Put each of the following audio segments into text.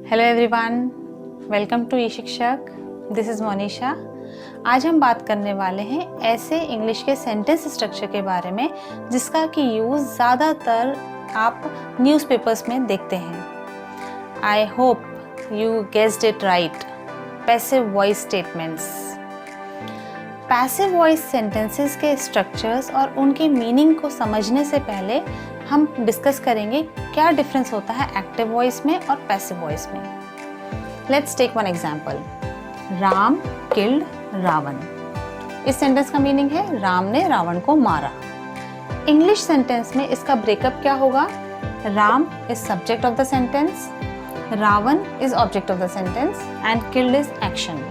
Hello everyone, welcome to ई शिक्षक। This is Monisha. आज हम बात करने वाले हैं ऐसे इंग्लिश के सेंटेंस स्ट्रक्चर के बारे में जिसका कि यूज़ ज़्यादातर आप न्यूज़पेपर्स में देखते हैं। I hope you guessed it right. Passive voice statements. Passive voice sentences के स्ट्रक्चर्स और उनके मीनिंग को समझने से पहले हम डिस्कस करेंगे क्या डिफरेंस होता है एक्टिव वॉइस में और पैसिव वॉइस में। Let's take one example. Ram killed Ravan. इस सेंटेंस का मीनिंग है राम ने रावण को मारा। इंग्लिश सेंटेंस में इसका ब्रेकअप क्या होगा? Ram is subject of the sentence, Ravan is object of the sentence and killed is action.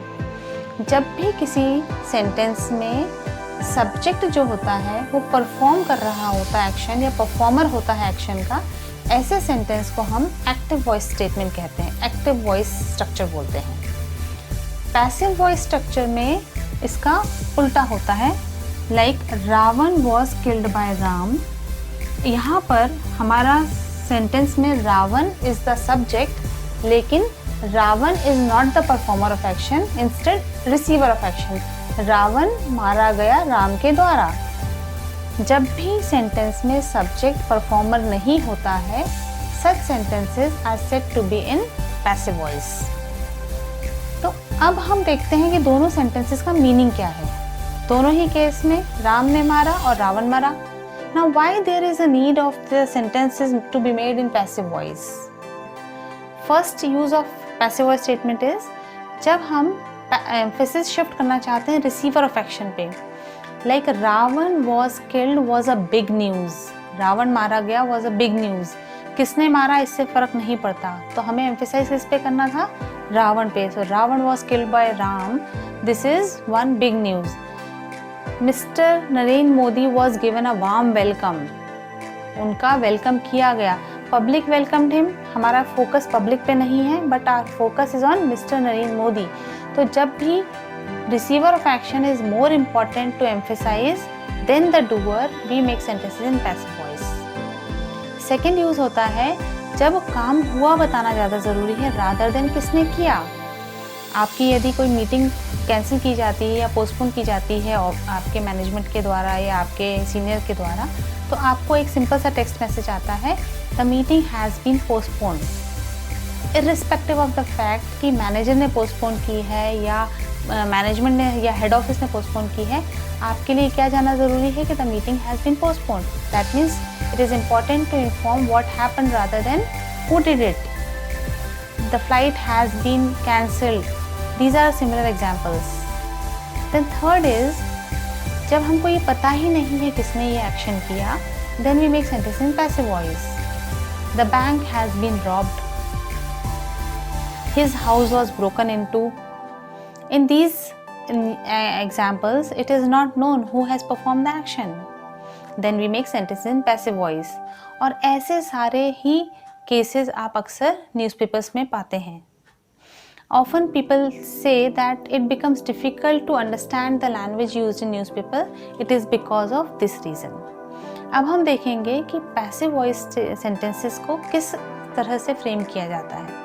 जब भी किसी सेंटेंस में सब्जेक्ट जो होता है वो परफॉर्म कर रहा होता है एक्शन या परफॉर्मर होता है एक्शन का, ऐसे सेंटेंस को हम एक्टिव वॉइस स्टेटमेंट कहते हैं, एक्टिव वॉइस स्ट्रक्चर बोलते हैं। पैसिव वॉइस स्ट्रक्चर में इसका उल्टा होता है, like Ravan was killed by Ram. यहाँ पर हमारा सेंटेंस में रावण इज द सब्जेक्ट, लेकिन Ravan is not the performer of action, instead receiver of action. Ravan मारा गया राम के द्वारा। जब भी सेंटेंस में सब्जेक्ट परफॉर्मर नहीं होता है, such sentences are said to be in passive voice. तो अब हम देखते हैं कि दोनों सेंटेंसेस का मीनिंग क्या है। दोनों ही केस में राम ने मारा और रावण मरा। Now why there is a need of the sentences to be made in passive voice? First use of passive voice statement is जब हम एम्फेसिस शिफ्ट करना चाहते हैं रिसीवर ऑफ एक्शन पे, like Ravan was killed was a big news. Ravan मारा गया was a big news. किसने मारा इससे फर्क नहीं पड़ता, तो हमें एम्फेसाइज किस पे करना था? रावण पे। So Ravan was killed by Ram, this is one big news. Mister Narendra Modi was given a warm welcome. उनका वेलकम किया गया, पब्लिक वेलकम्ड हिम। हमारा फोकस पब्लिक पे नहीं है, but our focus is on mister Narendra Modi. तो जब भी receiver of action is more important to emphasize than the doer, we make sentences in passive voice. Second use होता है जब काम हुआ बताना ज़्यादा ज़रूरी है रादर देन किसने किया। आपकी यदि कोई मीटिंग कैंसिल की जाती है या पोस्टपोन की जाती है आपके मैनेजमेंट के द्वारा या आपके सीनियर के द्वारा, तो आपको एक सिंपल सा टेक्स्ट मैसेज आता है, the meeting has been postponed. Irrespective of the fact कि मैनेजर ने पोस्टपोन की है या मैनेजमेंट ने या हेड ऑफिस ने पोस्टपोन की है, आपके लिए क्या जाना ज़रूरी है कि the meeting has been postponed. That means it is important to inform what happened rather than who did it. The flight has been cancelled. These are similar examples. Then third is जब हमको ये पता ही नहीं है किसने ये action किया, then we make sentence in passive voice. The bank has been robbed. His house was broken into. In these examples, it is not known who has performed the action. Then we make sentence in passive voice. और ऐसे सारे ही cases आप अक्सर newspapers में पाते हैं। Often people say that it becomes difficult to understand the language used in newspaper. It is because of this reason. अब हम देखेंगे कि पैसिव वॉइस सेंटेंसेस को किस तरह से फ्रेम किया जाता है।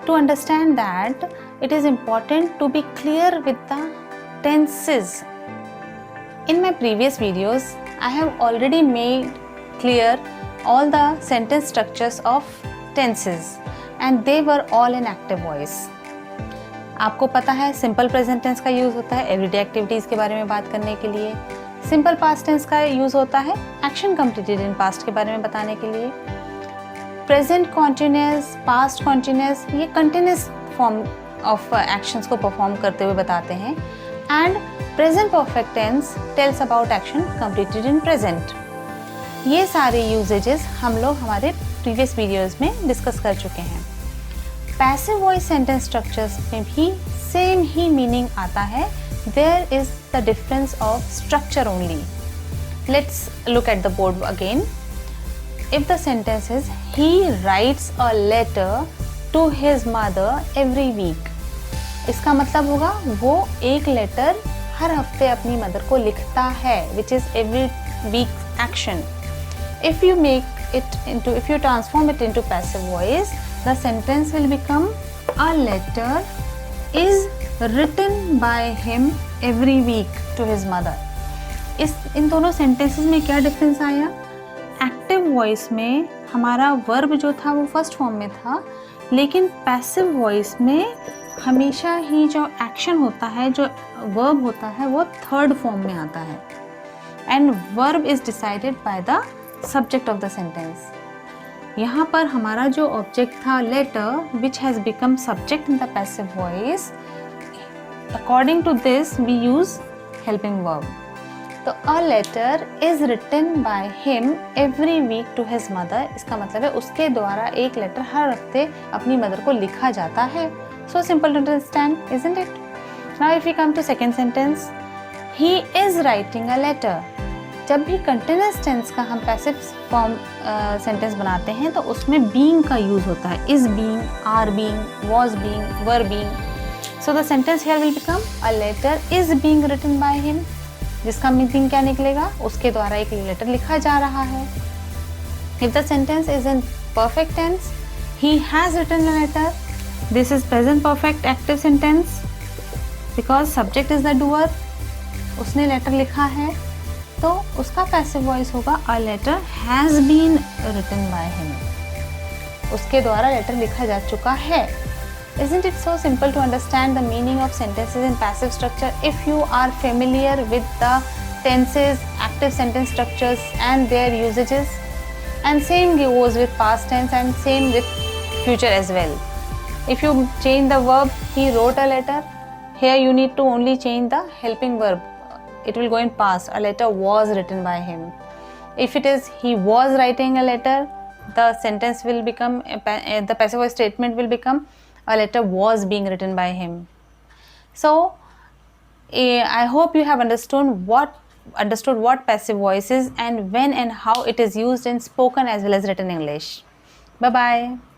To understand that, it is important to be clear with the tenses. In my previous videos, I have already made clear all the sentence structures of tenses, and they were all in active voice. आपको पता है simple present tense का use होता है everyday activities के बारे में बात करने के लिए। सिंपल पास्ट टेंस का यूज़ होता है एक्शन कंप्लीटेड इन पास्ट के बारे में बताने के लिए। प्रेजेंट कॉन्टिन्यूस, पास्ट कॉन्टिन्यूस, ये कंटिन्यूस फॉर्म ऑफ एक्शंस को परफॉर्म करते हुए बताते हैं। And present perfect tense tells about action completed in present. ये सारे यूजेजेस हम लोग हमारे प्रीवियस वीडियोज़ में डिस्कस कर चुके हैं। पैसिव वॉइस सेंटेंस स्ट्रक्चर्स में भी सेम ही मीनिंग आता है, there is the difference of structure only. Let's look at the board again. If the sentence is he writes a letter to his mother every week, इसका मतलब होगा वो एक letter हर हफ्ते अपनी मदर को लिखता है, which is every week action. If you transform it into passive voice, the sentence will become a letter is written by him every week to his mother. इन दोनों सेंटेंसेस में क्या डिफरेंस आया? Active voice में हमारा verb जो था वो first form में था, लेकिन पैसिव वॉइस में हमेशा ही जो एक्शन होता है, जो वर्ब होता है, वो थर्ड फॉर्म में आता है. And verb is decided by the subject of the sentence. यहाँ पर हमारा जो ऑब्जेक्ट था letter, which has become subject in the passive voice, according to this we use helping verb. तो a letter is written by him every week to his mother, इसका मतलब है उसके द्वारा एक लेटर हर हफ्ते अपनी मदर को लिखा जाता है. So simple to understand, isn't it? Now if we come to second sentence, he is writing a letter. जब भी कंटिन्यूअस टेंस का हम पैसिव फॉर्म सेंटेंस बनाते हैं तो उसमें बीइंग का यूज होता है. Is being, are being, was being, were being. So the sentence here will become a letter is being written by him, जिसका मीनिंग क्या निकलेगा? उसके द्वारा एक लेटर लिखा जा रहा है. If the sentence is in perfect tense, he has written a letter, this is present perfect active sentence because subject is the doer. उसने लेटर लिखा है तो उसका पैसिव वॉइस होगा a letter has been written by him, उसके द्वारा letter लिखा जा चुका है. Isn't it so simple to understand the meaning of sentences in passive structure if you are familiar with the tenses, active sentence structures and their usages? And same goes with past tense and same with future as well. If you change the verb, he wrote a letter, here you need to only change the helping verb. It will go in past. A letter was written by him. If it is he was writing a letter, the sentence will become, the passive voice statement will become a letter was being written by him. So I hope you have understood what passive voice is and when and how it is used in spoken as well as written English. Bye bye.